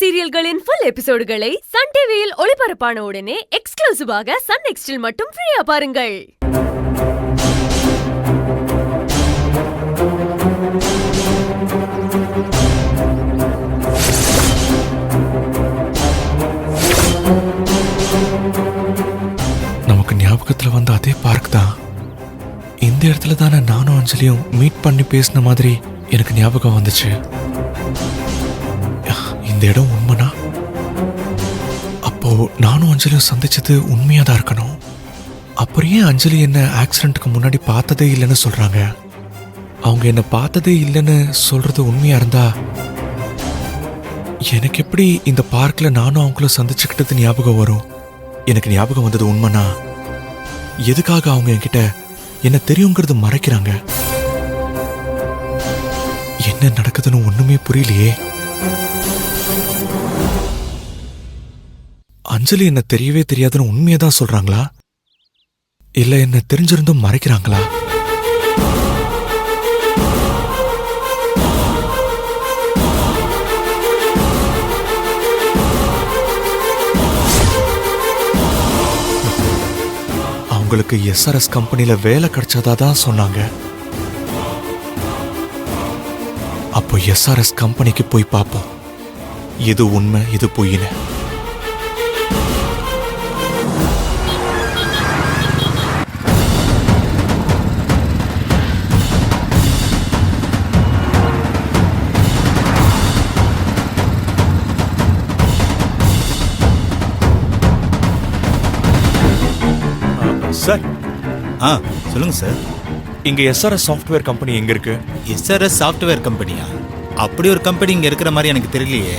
சீரியல்களின் full எபிசோடுகளை Sun டிவியில் ஒளிபரப்பான உடனே எக்ஸ்க்ளூசிவாக சன் நெக்ஸ்டில் மட்டும் ஃப்ரீயா பாருங்கள். நமக்கு ஞாபகத்துல வந்த அதே பார்க் தான். இந்த இடத்துல தானே நானும் அஞ்சலியும் மீட் பண்ணி பேசின மாதிரி எனக்கு ஞாபகம் வந்துச்சு. இந்த இடம் உண்மைனா அப்போ நானும் அஞ்சலியும் சந்திச்சது உண்மையா தான் இருக்கணும். அப்புறம் ஏன் அஞ்சலி என்ன ஆக்சிடென்ட்க்கு முன்னாடி பார்த்ததே இல்லைன்னு சொல்றாங்க? அவங்க என்ன பார்த்ததே இல்லைன்னு சொல்றது உண்மையா இருந்தா எனக்கு எப்படி இந்த பார்க்ல நானும் அவங்களும் சந்திச்சுக்கிட்டது ஞாபகம் வரும்? எனக்கு ஞாபகம் வந்தது உண்மைனா எதுக்காக அவங்க என்கிட்ட என்ன தெரியுங்கிறது மறைக்கிறாங்க? என்ன நடக்குதுன்னு ஒண்ணுமே புரியலையே. அஞ்சலி என்ன தெரியவே தெரியாதுன்னு உண்மையதான் சொல்றாங்களா, இல்ல என்ன தெரிஞ்சிருந்தும் மறைக்கிறாங்களா? அவங்களுக்கு SRS கம்பெனில வேலை கிடைச்சதா தான் சொன்னாங்க. அப்போ SRS கம்பெனிக்கு போய் பார்ப்போம், இது உண்மை இது பொய்னு. சார். சொல்லுங்க சார். இங்க SRS சாஃப்ட்வேர் கம்பெனி எங்க இருக்கு? SRS சாஃப்ட்வேர் கம்பெனியா? அப்படி ஒரு கம்பெனி இங்க இருக்கிற மாதிரி எனக்கு தெரியலையே.